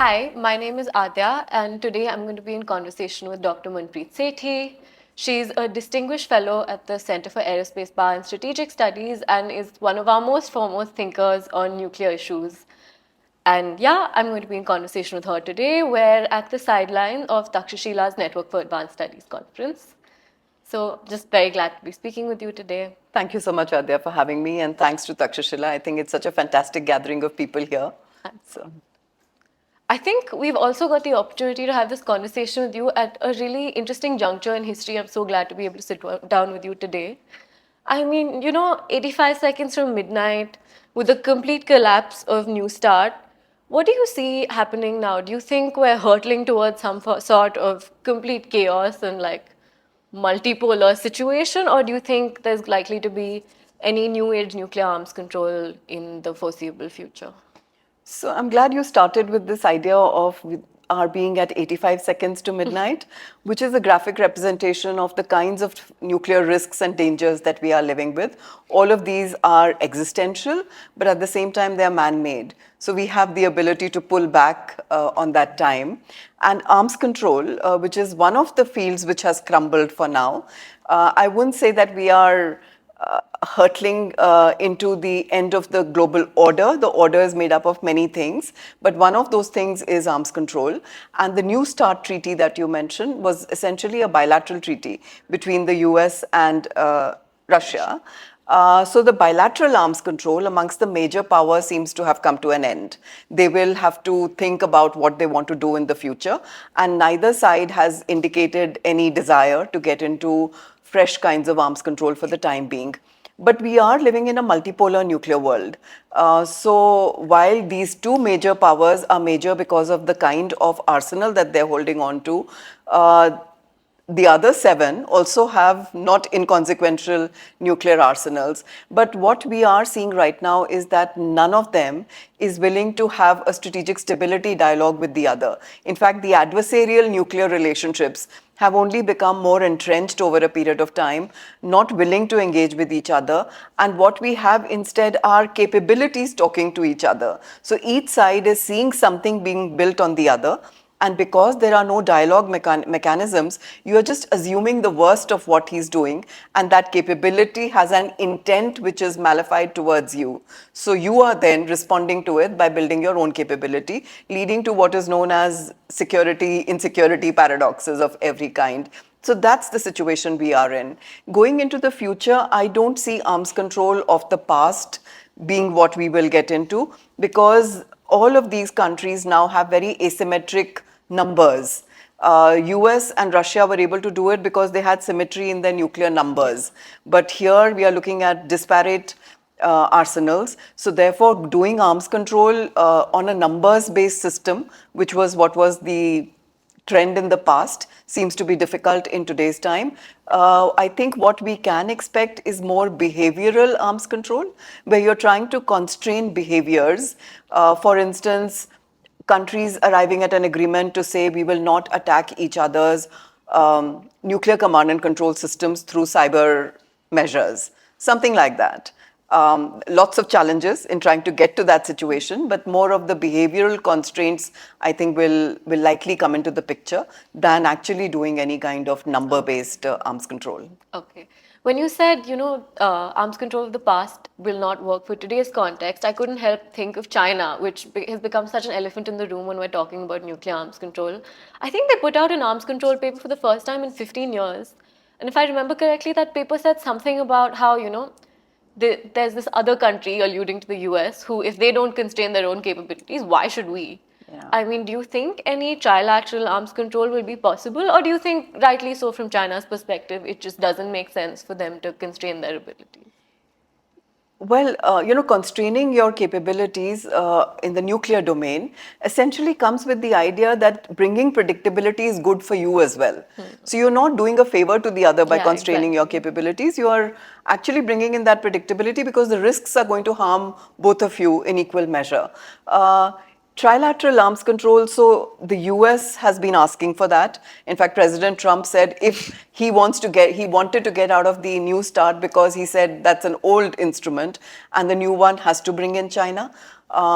Hi, my name is Adya, and today I'm going to be in conversation with Dr. Manpreet Sethi. She's a distinguished fellow at the Center for Aerospace Power and Strategic Studies and is one of our most foremost thinkers on nuclear issues. And yeah, I'm going to be in conversation with her today. We're at the sideline of Takshashila's Network for Advanced Studies conference. So just very glad to be speaking with you today. Thank you so much, Adya, for having me, and thanks to Takshashila. I think it's such a fantastic gathering of people here. So. I think we've also got the opportunity to have this conversation with you at a really interesting juncture in history. I'm so glad to be able to sit down with you today. I mean, 85 seconds from midnight with a complete collapse of New Start. What do you see happening now? Do you think we're hurtling towards some sort of complete chaos and like multipolar situation, or do you think there's likely to be any new age nuclear arms control in the foreseeable future? So I'm glad you started with this idea of our being at 85 seconds to midnight, which is a graphic representation of the kinds of nuclear risks and dangers that we are living with. All of these are existential, but at the same time, they are man-made. So we have the ability to pull back on that time. And arms control, which is one of the fields which has crumbled for now, I wouldn't say that we are hurtling into the end of the global order. The order is made up of many things, but one of those things is arms control. And the New START treaty that you mentioned was essentially a bilateral treaty between the US and Russia. So the bilateral arms control amongst the major powers seems to have come to an end. They will have to think about what they want to do in the future, and neither side has indicated any desire to get into fresh kinds of arms control for the time being. But we are living in a multipolar nuclear world. So while these two major powers are major because of the kind of arsenal that they're holding on to, the other seven also have not inconsequential nuclear arsenals. But what we are seeing right now is that none of them is willing to have a strategic stability dialogue with the other. In fact, the adversarial nuclear relationships have only become more entrenched over a period of time, not willing to engage with each other. And what we have instead are capabilities talking to each other. So each side is seeing something being built on the other. And because there are no dialogue mechanisms, you are just assuming the worst of what he's doing, and that capability has an intent which is malified towards you. So you are then responding to it by building your own capability, leading to what is known as security-insecurity paradoxes of every kind. So that's the situation we are in. Going into the future, I don't see arms control of the past being what we will get into, because all of these countries now have very asymmetric numbers. US and Russia were able to do it because they had symmetry in their nuclear numbers. But here we are looking at disparate arsenals. So therefore, doing arms control on a numbers-based system, which was what was the trend in the past, seems to be difficult in today's time. I think what we can expect is more behavioral arms control, where you're trying to constrain behaviors. For instance, countries arriving at an agreement to say we will not attack each other's nuclear command and control systems through cyber measures, something like that. Lots of challenges in trying to get to that situation, but more of the behavioral constraints, I think, will likely come into the picture than actually doing any kind of number-based arms control. Okay. When you said, arms control of the past will not work for today's context, I couldn't help think of China, which has become such an elephant in the room when we're talking about nuclear arms control. I think they put out an arms control paper for the first time in 15 years. And if I remember correctly, that paper said something about how, there's this other country, alluding to the US, who, if they don't constrain their own capabilities, why should we? Yeah. I mean, do you think any trilateral arms control will be possible, or do you think, rightly so from China's perspective, it just doesn't make sense for them to constrain their abilities? Well, constraining your capabilities in the nuclear domain essentially comes with the idea that bringing predictability is good for you as well. So you're not doing a favor to the other by constraining your capabilities. You are actually bringing in that predictability because the risks are going to harm both of you in equal measure. Trilateral arms control, so the US has been asking for that. In fact, President Trump said if he wanted to get out of the New START because he said that's an old instrument and the new one has to bring in China.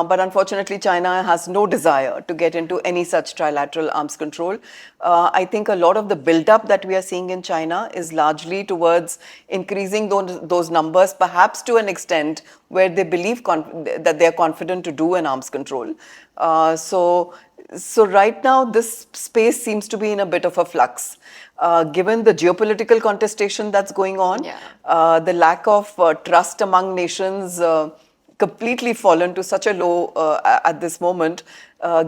But unfortunately, China has no desire to get into any such trilateral arms control. I think a lot of the buildup that we are seeing in China is largely towards increasing those numbers, perhaps to an extent where they believe that they are confident to do an arms control. So right now, this space seems to be in a bit of a flux. Given the geopolitical contestation that's going on, Yeah. the lack of trust among nations completely fallen to such a low at this moment,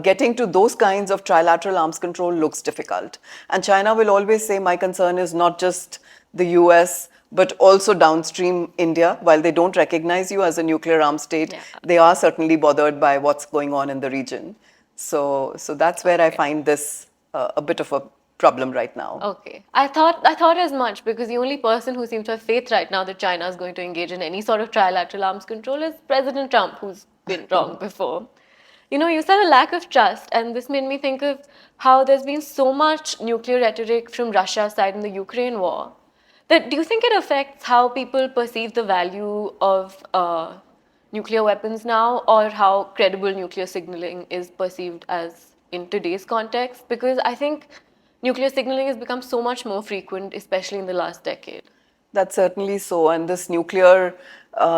getting to those kinds of trilateral arms control looks difficult. And China will always say, my concern is not just the US, but also downstream India. While they don't recognize you as a nuclear armed state, Yeah. they are certainly bothered by what's going on in the region. So that's where I Okay. find this a bit of a problem right now. Okay. I thought as much because the only person who seems to have faith right now that China is going to engage in any sort of trilateral arms control is President Trump, who's been wrong before. You know, you said a lack of trust, and this made me think of how there's been so much nuclear rhetoric from Russia's side in the Ukraine war. That do you think it affects how people perceive the value of nuclear weapons now, or how credible nuclear signaling is perceived as in today's context? Because I think nuclear signaling has become so much more frequent, especially in the last decade. That's certainly so. And this nuclear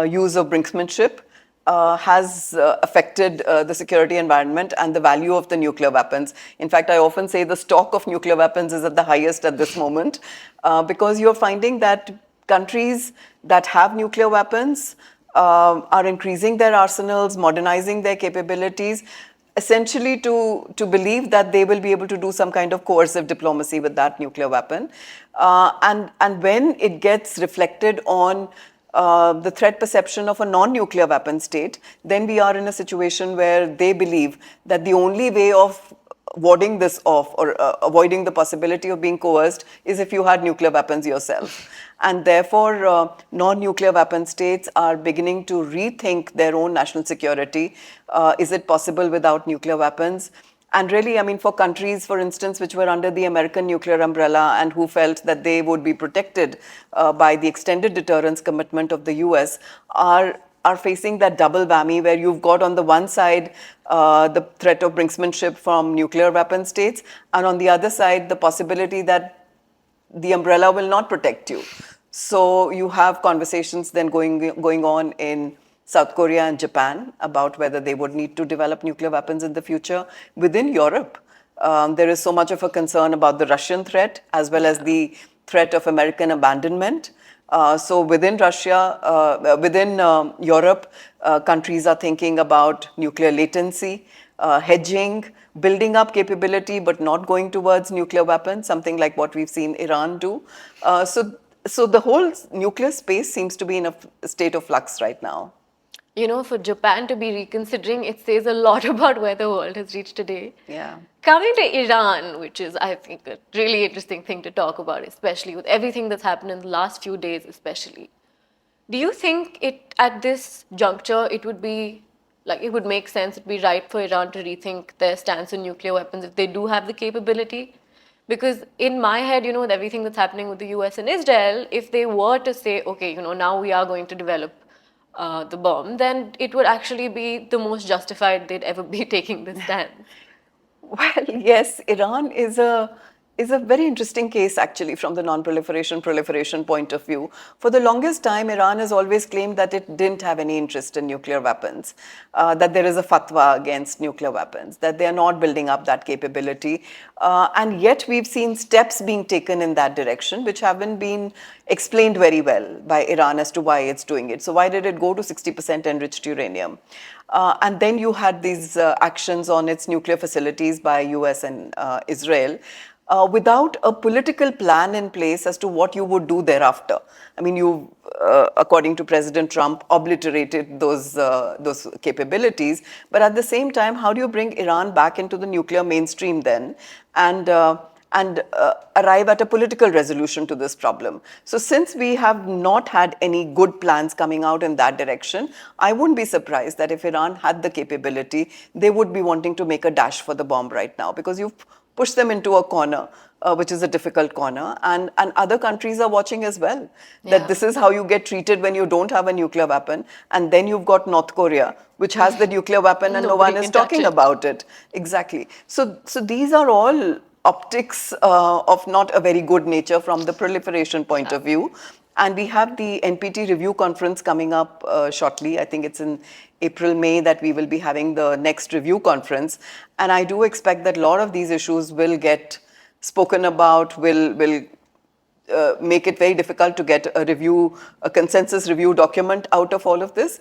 use of brinksmanship has affected the security environment and the value of the nuclear weapons. In fact, I often say the stock of nuclear weapons is at the highest at this moment because you're finding that countries that have nuclear weapons are increasing their arsenals, modernizing their capabilities, essentially to believe that they will be able to do some kind of coercive diplomacy with that nuclear weapon. And when it gets reflected on the threat perception of a non-nuclear weapon state, then we are in a situation where they believe that the only way of warding this off or avoiding the possibility of being coerced is if you had nuclear weapons yourself. And therefore, non-nuclear weapon states are beginning to rethink their own national security. Is it possible without nuclear weapons? And really, I mean, for countries, for instance, which were under the American nuclear umbrella and who felt that they would be protected by the extended deterrence commitment of the US, are facing that double whammy where you've got on the one side the threat of brinksmanship from nuclear weapon states, and on the other side, the possibility that the umbrella will not protect you. So you have conversations then going on in South Korea and Japan about whether they would need to develop nuclear weapons in the future. Within Europe, there is so much of a concern about the Russian threat as well as the threat of American abandonment. So within Russia, within Europe, countries are thinking about nuclear latency, hedging, building up capability, but not going towards nuclear weapons, something like what we've seen Iran do. So the whole nuclear space seems to be in a state of flux right now. You know, for Japan to be reconsidering, it says a lot about where the world has reached today. Yeah. Coming to Iran, which is, I think, a really interesting thing to talk about, especially with everything that's happened in the last few days, especially. Do you think it, at this juncture, it would be, like, it would make sense, it'd be right for Iran to rethink their stance on nuclear weapons if they do have the capability? Because in my head, you know, with everything that's happening with the US and Israel, if they were to say, okay, you know, now we are going to develop the bomb, then it would actually be the most justified they'd ever be taking this stance. Well, yes, Iran is a very interesting case actually from the non-proliferation proliferation point of view. For the longest time, Iran has always claimed that it didn't have any interest in nuclear weapons, that there is a fatwa against nuclear weapons, that they are not building up that capability. And yet we've seen steps being taken in that direction, which haven't been explained very well by Iran as to why it's doing it. So why did it go to 60% enriched uranium? And then you had these actions on its nuclear facilities by US and Israel without a political plan in place as to what you would do thereafter. I mean, you, according to President Trump, obliterated those capabilities. But at the same time, how do you bring Iran back into the nuclear mainstream then? And arrive at a political resolution to this problem. So since we have not had any good plans coming out in that direction, I wouldn't be surprised that if Iran had the capability, they would be wanting to make a dash for the bomb right now, because you've push them into a corner, which is a difficult corner. And other countries are watching as well, that Yeah. this is how you get treated when you don't have a nuclear weapon. And then you've got North Korea, which has the nuclear weapon and no Nobody one is can touch talking it. about it. Exactly. So these are all optics of not a very good nature from the proliferation point Yeah. of view. And we have the NPT review conference coming up shortly. I think it's in April, May that we will be having the next review conference. And I do expect that a lot of these issues will get spoken about, will make it very difficult to get a review, a consensus review document out of all of this,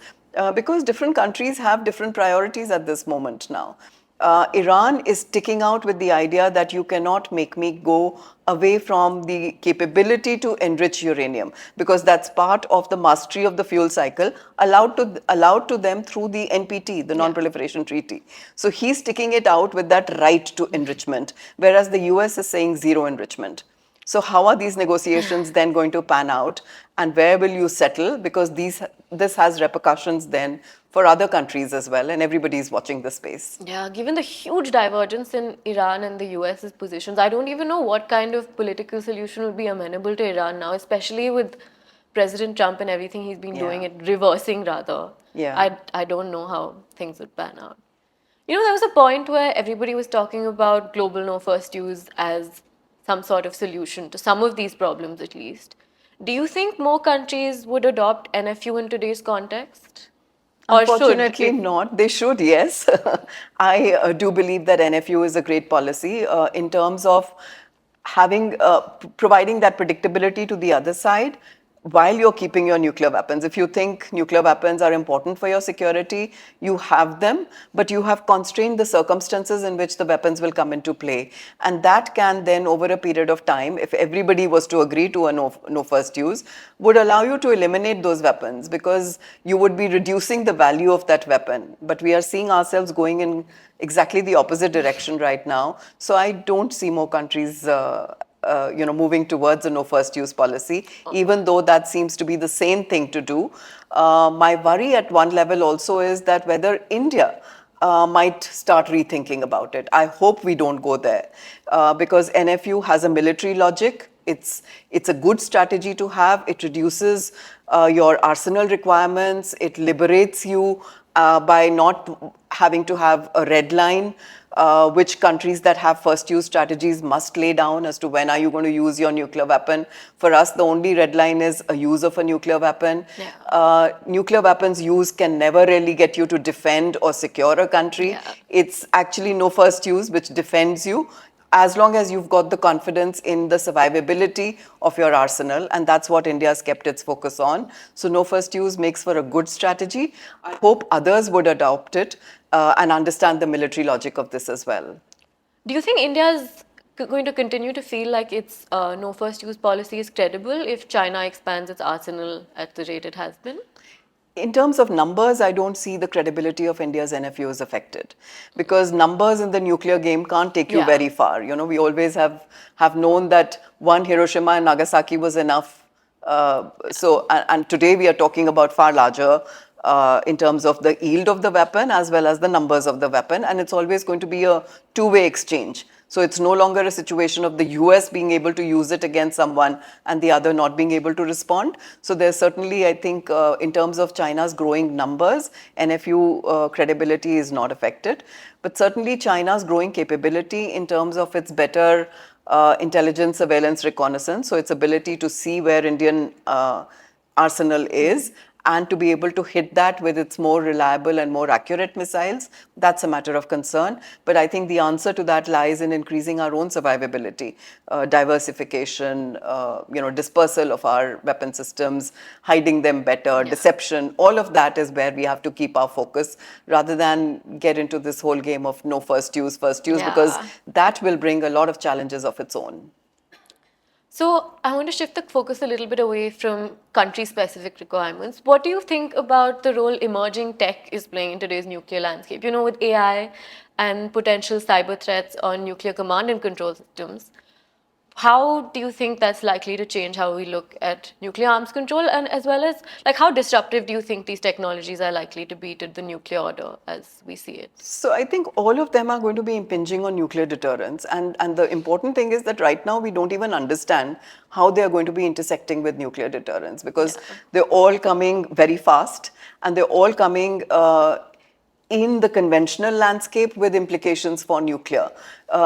because different countries have different priorities at this moment now. Iran is sticking out with the idea that you cannot make me go away from the capability to enrich uranium, because that's part of the mastery of the fuel cycle allowed to them through the NPT, the Yeah. Non-Proliferation Treaty. So he's sticking it out with that right to enrichment, whereas the US is saying zero enrichment. So how are these negotiations then going to pan out, and where will you settle? Because this has repercussions then for other countries as well, and everybody is watching the space. Yeah, given the huge divergence in Iran and the US's positions, I don't even know what kind of political solution would be amenable to Iran now, especially with President Trump and everything he's been doing, Yeah, it reversing rather. yeah. I don't know how things would pan out. You know, there was a point where everybody was talking about global no first use as some sort of solution to some of these problems, at least. Do you think more countries would adopt NFU in today's context? Or should, Unfortunately, if not. They should, yes. I do believe that NFU is a great policy in terms of providing that predictability to the other side while you're keeping your nuclear weapons. If you think nuclear weapons are important for your security, you have them, but you have constrained the circumstances in which the weapons will come into play. And that can then, over a period of time, if everybody was to agree to a no first use, would allow you to eliminate those weapons, because you would be reducing the value of that weapon. But we are seeing ourselves going in exactly the opposite direction right now. So I don't see more countries moving towards a no first use policy, even though that seems to be the sane thing to do. My worry at one level also is that whether India might start rethinking about it. I hope we don't go there, because NFU has a military logic. It's a good strategy to have. It reduces your arsenal requirements. It liberates you by not having to have a red line, which countries that have first use strategies must lay down as to when are you going to use your nuclear weapon. For us, the only red line is a use of a nuclear weapon. Yeah. Nuclear weapons use can never really get you to defend or secure a country. Yeah. It's actually no first use which defends you, as long as you've got the confidence in the survivability of your arsenal. And that's what India has kept its focus on. So no first use makes for a good strategy. I hope others would adopt it and understand the military logic of this as well. Do you think India is going to continue to feel like its no first use policy is credible if China expands its arsenal at the rate it has been? In terms of numbers, I don't see the credibility of India's NFU is affected, because numbers in the nuclear game can't take you Yeah. very far. You know, we always have known that one Hiroshima and Nagasaki was enough. And today we are talking about far larger in terms of the yield of the weapon as well as the numbers of the weapon, and it's always going to be a two-way exchange. So it's no longer a situation of the US being able to use it against someone and the other not being able to respond. So there's certainly, I think, in terms of China's growing numbers, NFU credibility is not affected. But certainly China's growing capability in terms of its better intelligence, surveillance, reconnaissance, so its ability to see where Indian arsenal is, and to be able to hit that with its more reliable and more accurate missiles, that's a matter of concern. But I think the answer to that lies in increasing our own survivability, diversification, dispersal of our weapon systems, hiding them better, Yeah. deception. All of that is where we have to keep our focus, rather than get into this whole game of no first use, because Yeah. that will bring a lot of challenges of its own. So I want to shift the focus a little bit away from country-specific requirements. What do you think about the role emerging tech is playing in today's nuclear landscape? You know, with AI and potential cyber threats on nuclear command and control systems, how do you think that's likely to change how we look at nuclear arms control, and as well as like how disruptive do you think these technologies are likely to be to the nuclear order as we see it? So I think all of them are going to be impinging on nuclear deterrence. And the important thing is that right now we don't even understand how they are going to be intersecting with nuclear deterrence, because Yeah. they're all coming very fast, and they're all coming in the conventional landscape with implications for nuclear.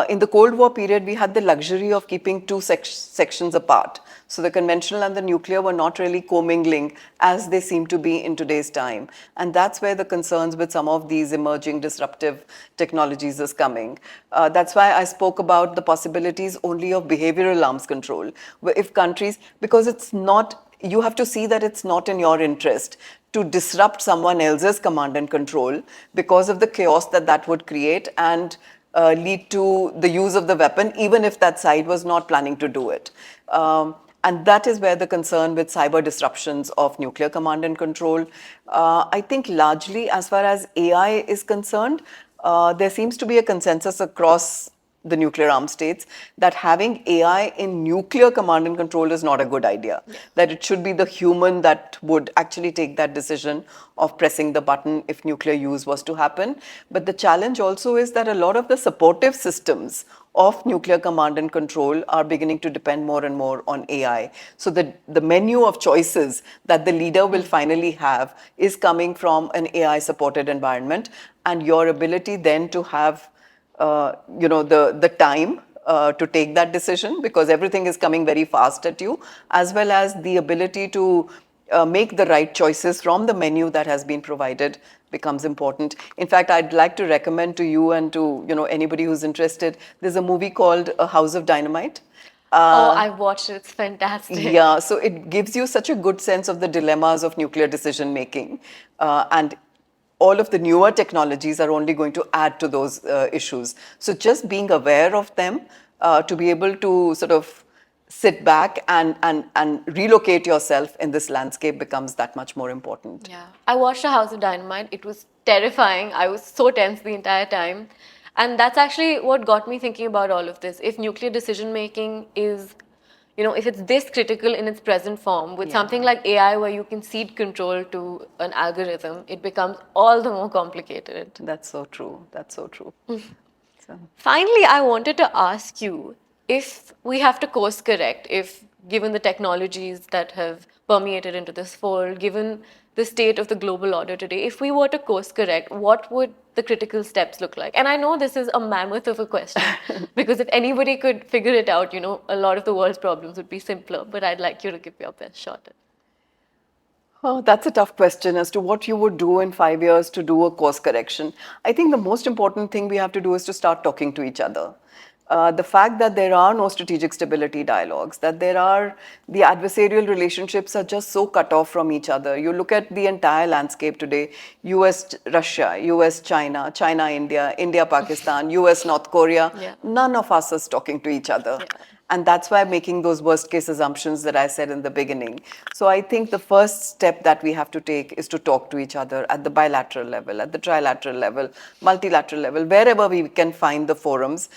In the Cold War period, we had the luxury of keeping two sections apart. So the conventional and the nuclear were not really commingling as they seem to be in today's time. And that's where the concerns with some of these emerging disruptive technologies is coming. That's why I spoke about the possibilities only of behavioral arms control. Where if countries, because it's not, you have to see that it's not in your interest to disrupt someone else's command and control because of the chaos that that would create and lead to the use of the weapon, even if that side was not planning to do it. And that is where the concern with cyber disruptions of nuclear command and control. I think largely, as far as AI is concerned, there seems to be a consensus across the nuclear armed states that having AI in nuclear command and control is not a good idea. Yeah. That it should be the human that would actually take that decision of pressing the button if nuclear use was to happen. But the challenge also is that a lot of the supportive systems of nuclear command and control are beginning to depend more and more on AI. So the menu of choices that the leader will finally have is coming from an AI supported environment, and your ability then to have the time to take that decision, because everything is coming very fast at you, as well as the ability to make the right choices from the menu that has been provided becomes important. In fact, I'd like to recommend to you and to anybody who's interested, there's a movie called A House of Dynamite. Oh, I watched it. It's fantastic. Yeah, so it gives you such a good sense of the dilemmas of nuclear decision making. And all of the newer technologies are only going to add to those issues. So just being aware of them to be able to sort of sit back and relocate yourself in this landscape becomes that much more important. Yeah. I watched A House of Dynamite. It was terrifying. I was so tense the entire time. And that's actually what got me thinking about all of this. If nuclear decision making is, if it's this critical in its present form, with something Yeah. like AI where you can cede control to an algorithm, it becomes all the more complicated. That's so true. That's so true. So. Finally, I wanted to ask you if we have to course correct, if given the technologies that have permeated into this fold, given the state of the global order today, if we were to course correct, what would the critical steps look like? And I know this is a mammoth of a question because if anybody could figure it out, a lot of the world's problems would be simpler, but I'd like you to give your best shot at it. Oh, that's a tough question as to what you would do in 5 years to do a course correction. I think the most important thing we have to do is to start talking to each other. The fact that there are no strategic stability dialogues, that the adversarial relationships are just so cut off from each other. You look at the entire landscape today, US Russia, US China, China India, India Pakistan, US North Korea, Yeah. none of us is talking to each other. Yeah. And that's why I'm making those worst case assumptions that I said in the beginning. So I think the first step that we have to take is to talk to each other at the bilateral level, at the trilateral level, multilateral level, wherever we can find the forums,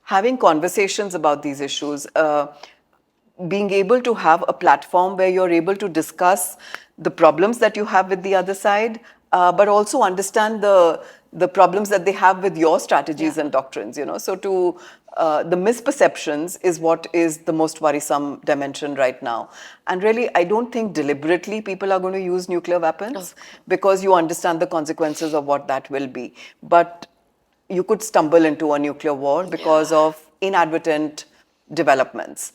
having conversations about these issues, being able to have a platform where you're able to discuss the problems that you have with the other side, but also understand the problems that they have with your strategies Yeah. and doctrines. So the misperceptions is what is the most worrisome dimension right now. And really, I don't think deliberately people are going to use nuclear weapons because you understand the consequences of what that will be. But you could stumble into a nuclear war because Yeah. of inadvertent developments,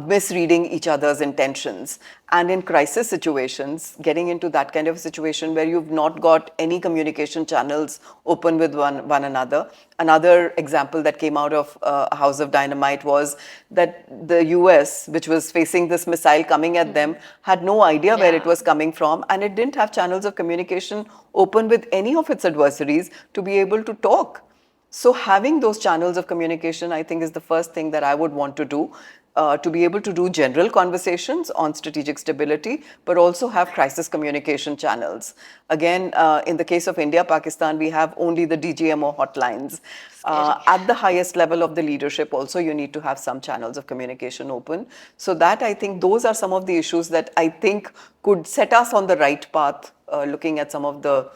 misreading each other's intentions. And in crisis situations, getting into that kind of situation where you've not got any communication channels open with one another. Another example that came out of a House of Dynamite was that the US, which was facing this missile coming at them, had no idea where it Yeah. was coming from, and it didn't have channels of communication open with any of its adversaries to be able to talk. So having those channels of communication, I think, is the first thing that I would want to do. to be able to do general conversations on strategic stability, but also have crisis communication channels. Again, in the case of India, Pakistan, we have only the DGMO hotlines. Scary. At the highest level of the leadership also, you need to have some channels of communication open. So that, I think, those are some of the issues that I think could set us on the right path, looking at some of the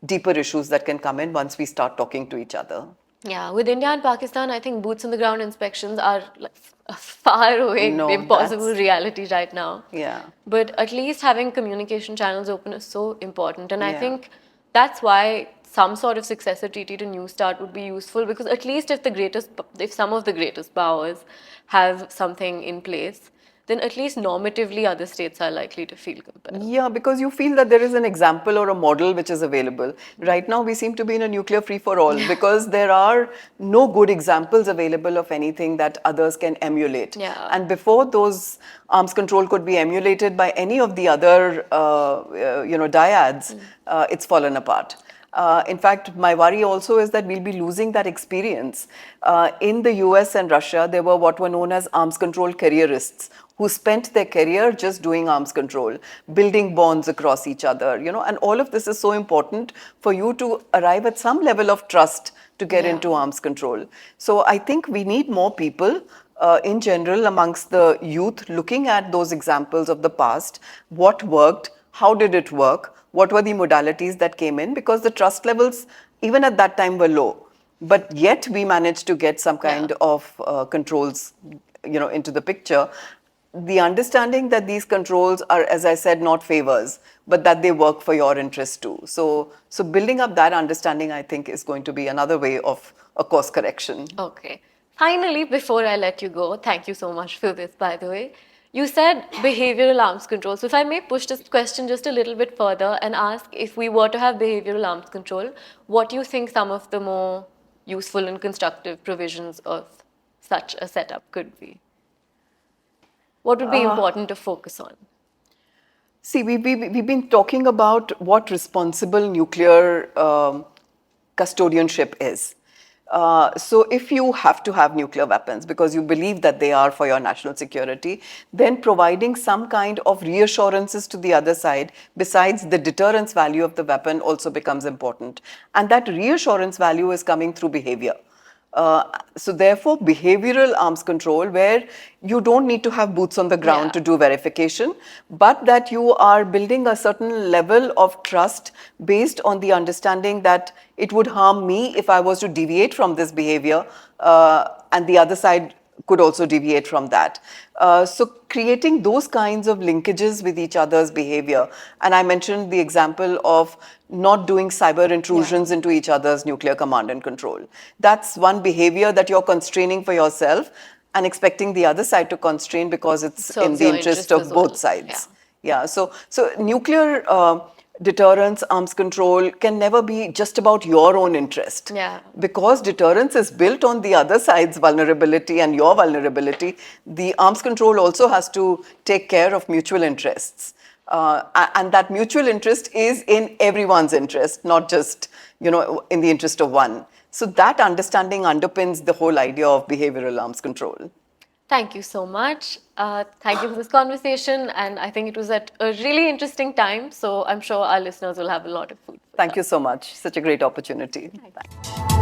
deeper issues that can come in once we start talking to each other. Yeah, with India and Pakistan, I think boots on the ground inspections are like a far away, No, impossible that's, reality right now. yeah, But at least having communication channels open is so important. And I yeah. think that's why some sort of successor treaty to New START would be useful, because at least if some of the greatest powers have something in place, then at least normatively other states are likely to feel compelled. Yeah, because you feel that there is an example or a model which is available. Right now, we seem to be in a nuclear free for all because there are no good examples available of anything that others can emulate. Yeah. And before those arms control could be emulated by any of the other, dyads, it's fallen apart. In fact, my worry also is that we'll be losing that experience. In the US and Russia, there were what were known as arms control careerists who spent their career just doing arms control, building bonds across each other, and all of this is so important for you to arrive at some level of trust to get Yeah. into arms control. So I think we need more people in general amongst the youth looking at those examples of the past, what worked, how did it work, what were the modalities that came in, because the trust levels even at that time were low. But yet we managed to get some kind Yeah. of controls, into the picture. The understanding that these controls are, as I said, not favors, but that they work for your interest too. So building up that understanding, I think, is going to be another way of a course correction. Okay. Finally, before I let you go, thank you so much for this, by the way. You said behavioral arms control. So, if I may push this question just a little bit further and ask, if we were to have behavioral arms control, what do you think some of the more useful and constructive provisions of such a setup could be? What would be important to focus on? See, we've been talking about what responsible nuclear custodianship is. So if you have to have nuclear weapons because you believe that they are for your national security, then providing some kind of reassurances to the other side besides the deterrence value of the weapon also becomes important. And that reassurance value is coming through behavior. So therefore, behavioral arms control, where you don't need to have boots on the ground Yeah. to do verification, but that you are building a certain level of trust based on the understanding that it would harm me if I was to deviate from this behavior, and the other side could also deviate from that. So creating those kinds of linkages with each other's behavior. And I mentioned the example of not doing cyber intrusions into each other's nuclear command and control. That's one behavior that you're constraining for yourself and expecting the other side to constrain because it's in Serves the your interest interests of as well. both Yeah. sides. Yeah, so nuclear deterrence, arms control can never be just about your own interest. Yeah. Because deterrence is built on the other side's vulnerability and your vulnerability, the arms control also has to take care of mutual interests. And that mutual interest is in everyone's interest, not just, in the interest of one. So that understanding underpins the whole idea of behavioral arms control. Thank you so much. Thank you for this conversation. And I think it was at a really interesting time. So I'm sure our listeners will have a lot of food for Thank thought. you so much. Such a great opportunity. Thank you.